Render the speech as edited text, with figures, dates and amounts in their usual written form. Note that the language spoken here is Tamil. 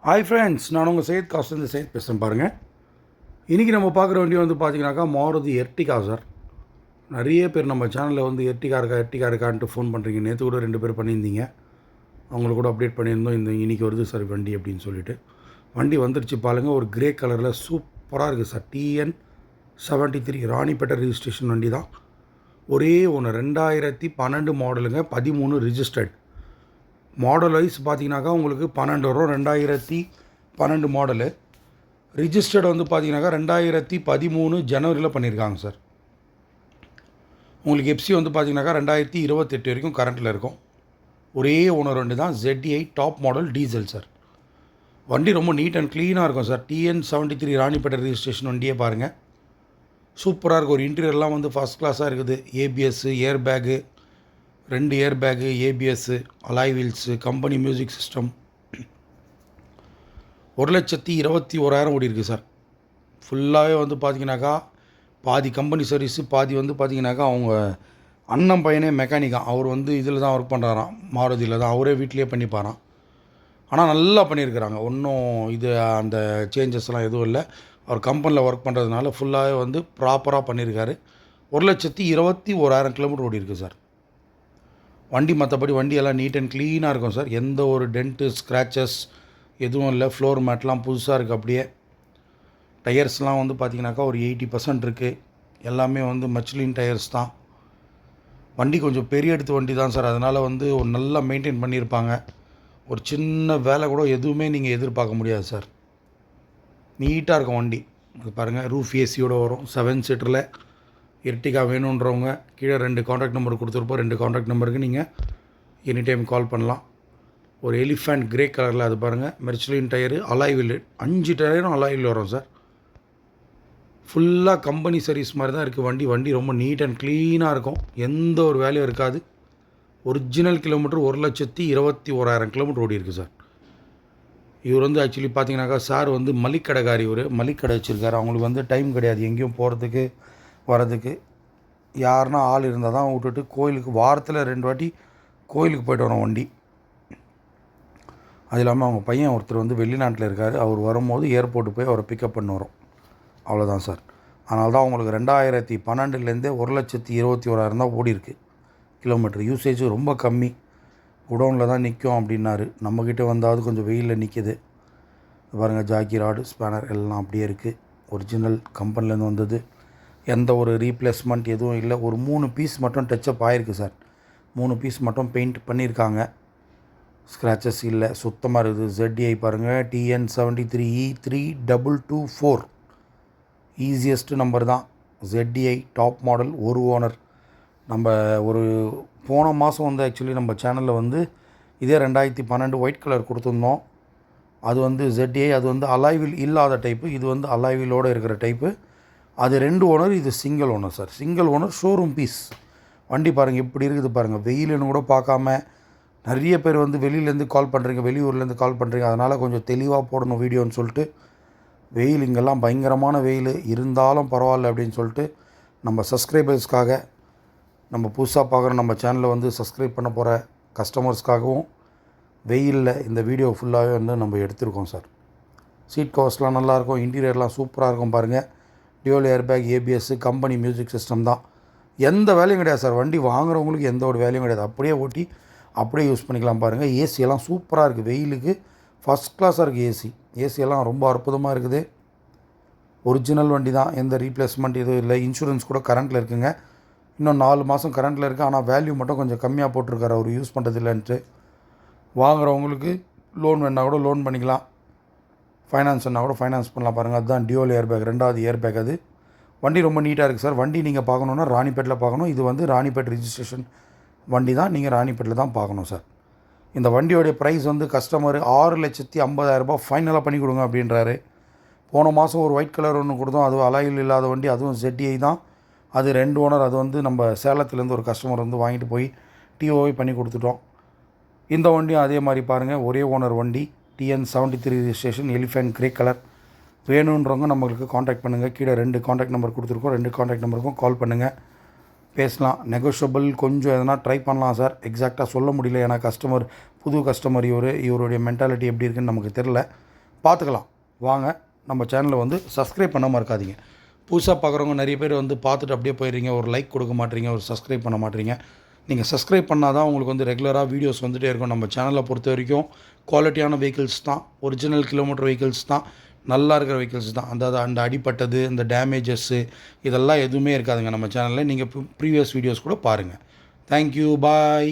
ஹாய் ஃப்ரெண்ட்ஸ், நான் உங்கள் சையத் காசுலேருந்து சையத் பேசுகிறேன் பாருங்கள். இன்றைக்கி நம்ம பார்க்குற வண்டி வந்து பார்த்தீங்கன்னாக்கா மாருதி எர்டிகா சார். நிறைய பேர் நம்ம சேனலில் வந்து எர்டிகா இருக்கான்ட்டு ஃபோன் பண்ணுறீங்க. நேற்று கூட 2 பேர் பண்ணியிருந்தீங்க. அவங்களுக்கு கூட அப்டேட் பண்ணியிருந்தோம். இன்றைக்கி வருது சார் வண்டி அப்படின்னு சொல்லிட்டு. வண்டி வந்துருச்சு பாருங்கள். ஒரு கிரே கலரில் சூப்பராக இருக்குது சார். TN73 ராணிப்பேட்டை ரிஜிஸ்ட்ரேஷன் வண்டி தான். ஒரே ஒன்று 2012 மாடலுங்க. 13 ரிஜிஸ்டர்ட். மாடல் வைஸ் பார்த்தீங்கன்னாக்கா உங்களுக்கு 12 வரும். 2012 மாடலு. ரிஜிஸ்டர்டு வந்து பார்த்தீங்கன்னாக்கா 2013 ஜனவரியில் பண்ணியிருக்காங்க சார். உங்களுக்கு எஃப்சி வந்து பார்த்தீங்கன்னாக்கா 2028 வரைக்கும் கரண்ட்டில் இருக்கும். ஒரே ஓனர் வண்டி தான். ZDI top model diesel sir. வண்டி ரொம்ப நீட் அண்ட் க்ளீனாக இருக்கும் சார். TN73 ராணிப்பேட்டை ரிஜிஸ்ட்ரேஷன் வண்டியே பாருங்கள். சூப்பராக இருக்கும். ஒரு இன்டீரியர்லாம் வந்து ஃபஸ்ட் கிளாஸாக இருக்குது. ABS, ஏர் பேகு, 2 ஏர் bag, ABS, alloy wheels, company music system. 1,21,000 ஓடி இருக்குது சார். ஃபுல்லாகவே வந்து பார்த்தீங்கன்னாக்கா பாதி கம்பெனி சர்வீஸு, பாதி வந்து பார்த்தீங்கன்னாக்கா அவங்க அண்ணன் பையனே மெக்கானிக்காக. அவர் வந்து இதில் தான் ஒர்க் பண்ணுறாராம், மாருதியில் தான். அவரே வீட்டிலே பண்ணிப்பாராம். ஆனால் நல்லா பண்ணியிருக்கிறாங்க. ஒன்றும் இது அந்த சேஞ்சஸ்லாம் எதுவும் இல்லை. அவர் கம்பெனியில் ஒர்க் பண்ணுறதுனால ஃபுல்லாகவே வந்து ப்ராப்பராக பண்ணியிருக்காரு. 1,21,000 கிலோமீட்டர் ஓடி இருக்குது சார். வண்டி மற்றபடி வண்டியெல்லாம் நீட் அண்ட் க்ளீனாக இருக்கும் சார். எந்த ஒரு டென்ட்டு, ஸ்க்ராச்சஸ் எதுவும் இல்லை. ஃப்ளோர் மேட்லாம் புதுசாக இருக்குது. அப்படியே டயர்ஸ்லாம் வந்து பார்த்திங்கனாக்கா ஒரு 80% இருக்குது. எல்லாமே வந்து மச்லின் டயர்ஸ் தான். வண்டி கொஞ்சம் பெரிய எடுத்து வண்டி தான் சார். அதனால் வந்து ஒரு நல்லா மெயின்டைன் பண்ணியிருப்பாங்க. ஒரு சின்ன வேலை கூட எதுவுமே நீங்கள் எதிர்பார்க்க முடியாது சார். நீட்டாக இருக்கும் வண்டி. அது பாருங்கள், ரூஃப் ஏசியோடு வரும். 7 சீட்டரில் எர்டிகா வேணுன்றவங்க கீழே 2 காண்டாக்ட் நம்பர் கொடுத்துருப்போம். 2 காண்டாக்ட் நம்பருக்கு நீங்கள் எனி டைம் கால் பண்ணலாம். ஒரு எலிஃபண்ட் கிரே கலரில் அது பாருங்கள். Michelin tyre, alloy wheel. 5 டயரும் அலாய் வீல் வரும் சார். ஃபுல்லாக கம்பெனி சர்வீஸ் மாதிரி தான் இருக்குது வண்டி. வண்டி ரொம்ப நீட் அண்ட் க்ளீனாக இருக்கும். எந்த ஒரு வேலையும் இருக்காது. ஒரிஜினல் கிலோமீட்டர் 1,21,000 கிலோமீட்டர் ஓடி இருக்குது சார். இவர் வந்து ஆக்சுவலி பார்த்தீங்கன்னாக்கா சார் வந்து மளிக்கடைக்காரி. இவர் மளிக்கடை வச்சுருக்காரு. அவங்களுக்கு வந்து டைம் கிடையாது எங்கேயும் போகிறதுக்கு வரதுக்கு. யாருன்னா ஆள் இருந்தால் தான் விட்டுட்டு கோயிலுக்கு வாரத்தில் 2 வாட்டி கோயிலுக்கு போய்ட்டு வரோம் வண்டி. அது இல்லாமல் அவங்க பையன் ஒருத்தர் வந்து வெளிநாட்டில் இருக்கார். அவர் வரும்போது ஏர்போர்ட்டு போய் அவரை பிக்கப் பண்ண வரும். அவ்வளோதான் சார். அதனால தான் அவங்களுக்கு 2012 1,21,000 தான் ஓடி இருக்குது கிலோமீட்டர். யூசேஜ் ரொம்ப கம்மி. குடோனில் தான் நிற்கும் அப்படின்னாரு. நம்மக்கிட்ட வந்தாவது கொஞ்சம் வெயிலில் நிற்கிது. பாருங்கள், ஜாக்கி ராடு, ஸ்பேனர் எல்லாம் அப்படியே இருக்குது. ஒரிஜினல் கம்பெனிலேருந்து வந்தது. எந்த ஒரு ரீப்ளேஸ்மெண்ட் எதுவும் இல்லை. ஒரு 3 பீஸ் மட்டும் டச்சப் ஆகிருக்கு சார். 3 பீஸ் மட்டும் பெயிண்ட் பண்ணியிருக்காங்க. ஸ்க்ராச்சஸ் இல்லை, சுத்தமாக இருக்குது. ZDI பாருங்கள், TN73E3224 ஈஸியஸ்ட்டு நம்பர் தான். ZDI டாப் மாடல், ஒரு ஓனர். நம்ம ஒரு போன மாதம் வந்து ஆக்சுவலி நம்ம சேனலில் வந்து இதே 2012 ஒயிட் கலர் கொடுத்துருந்தோம். அது வந்து ZDI. அது வந்து அலாய்வில் இல்லாத டைப்பு. இது வந்து அலாய்விலோடு இருக்கிற டைப்பு. அது 2 ஓனர். இது single owner sir. Single owner, showroom piece. வண்டி பாருங்கள் எப்படி இருக்குது பாருங்கள். வெயிலுன்னு கூட பார்க்காம நிறைய பேர் வந்து வெளியிலேருந்து கால் பண்ணுறீங்க, வெளியூர்லேருந்து கால் பண்ணுறீங்க. அதனால் கொஞ்சம் தெளிவாக போடணும் வீடியோன்னு சொல்லிட்டு. வெயில் இங்கெல்லாம் பயங்கரமான வெயில் இருந்தாலும் பரவாயில்ல அப்படின்னு சொல்லிட்டு நம்ம சப்ஸ்கிரைபர்ஸ்க்காக, நம்ம புதுசாக பார்க்குற நம்ம சேனலை வந்து சப்ஸ்கிரைப் பண்ண போகிற கஸ்டமர்ஸ்க்காகவும் வெயிலில் இந்த வீடியோ ஃபுல்லாகவே வந்து நம்ம எடுத்திருக்கோம் சார். சீட் கவர்ஸ்லாம் நல்லாயிருக்கும். இன்டீரியர்லாம் சூப்பராக இருக்கும் பாருங்கள். Dual air bag, ABS, company music system தான். எந்த வேலையும் கிடையாது சார். வண்டி வாங்குறவங்களுக்கு எந்த ஒரு வேலையும் கிடையாது. அப்படியே ஓட்டி அப்படியே யூஸ் பண்ணிக்கலாம் பாருங்கள். ஏசியெல்லாம் சூப்பராக இருக்குது. வெயிலுக்கு ஃபஸ்ட் கிளாஸாக இருக்குது ஏசியெல்லாம் ரொம்ப அற்புதமாக இருக்குது. ஒரிஜினல் வண்டி தான். எந்த ரீப்ளேஸ்மெண்ட் எதுவும் இல்லை. இன்சூரன்ஸ் கூட கரண்ட்டில் இருக்குங்க. இன்னும் 4 மாதம் கரண்ட்டில் இருக்குது. ஆனால் வேல்யூ மட்டும் கொஞ்சம் கம்மியாக போட்டிருக்காரு அவர் யூஸ் பண்ணுறது இல்லைன்ட்டு. வாங்குறவங்களுக்கு லோன் வேணால் கூட லோன் பண்ணிக்கலாம். ஃபைனான்ஸ் வேணால் கூட ஃபைனான்ஸ் பண்ணலாம் பாருங்கள். அதுதான் டியூவல் ஏர் பேக், 2வது ஏர் பேக். அது வண்டி ரொம்ப நீட்டாக இருக்குது சார். வண்டி நீங்கள் பார்க்கணுன்னா ராணிப்பேட்டில் பார்க்கணும். இது வந்து ராணிப்பேட் ரிஜிஸ்ட்ரேஷன் வண்டி தான். நீங்கள் ராணிப்பேட்டில் தான் பார்க்கணும் சார். இந்த வண்டியோடைய ப்ரைஸ் வந்து கஸ்டமர் 6,50,000 ஃபைனலாக பண்ணி கொடுங்க அப்படின்றாரு. போன மாதம் ஒரு ஒயிட் கலர் ஒன்று கொடுத்தோம். அதுவும் அலாயில் இல்லாத வண்டி. அதுவும் ZDI தான். அது 2 ஓனர். அது வந்து நம்ம சேலத்துலேருந்து ஒரு கஸ்டமர் வந்து வாங்கிட்டு போய் TOI பண்ணி கொடுத்துட்டோம். இந்த வண்டியும் அதே மாதிரி பாருங்கள். ஒரே ஓனர் வண்டி. TN73 registration, elephant grey colour. வேணுன்றவங்க நம்மளுக்கு காண்டாக்ட் பண்ணுங்கள். கீழே 2 காண்டாக்ட் நம்பர் கொடுத்துருக்கோம். 2 காண்டாக்ட் நம்பருக்கும் கால் பண்ணுங்கள், பேசலாம். நெகோஷியபிள் கொஞ்சம் எதனா ட்ரை பண்ணலாம் சார். எக்ஸாக்டாக சொல்ல முடியல. ஏன்னா புது கஸ்டமர் இவருடைய மென்டாலிட்டி எப்படி இருக்குன்னு நமக்கு தெரில. பார்த்துக்கலாம். வாங்க, நம்ம சேனலை வந்து சப்ஸ்கிரைப் பண்ணாமல் இருக்காதீங்க. புதுசாக பார்க்குறவங்க நிறைய பேர் வந்து பார்த்துட்டு அப்படியே போயிடுறீங்க, ஒரு லைக் கொடுக்க மாட்டீங்க, ஒரு சப்ஸ்கிரைப் பண்ண மாட்டீங்க. நீங்கள் சப்ஸ்கிரைப் பண்ணால் தான் உங்களுக்கு வந்து ரெகுலராக வீடியோஸ் வந்துகிட்டே இருக்கும். நம்ம சேனலை பொறுத்த வரைக்கும் குவாலிட்டியான வெஹிக்கிள்ஸ் தான், ஒரிஜினல் கிலோமீட்டர் வெஹிக்கிள்ஸ் தான், நல்லா இருக்கிற வெஹிக்கிள்ஸ் தான். அந்த அடிப்பட்டது, இந்த டேமேஜஸ்ஸு இதெல்லாம் எதுவுமே இருக்காதுங்க நம்ம சேனலில். நீங்கள் ப்ரீவியஸ் வீடியோஸ் கூட பாருங்கள். தேங்க்யூ, பாய்.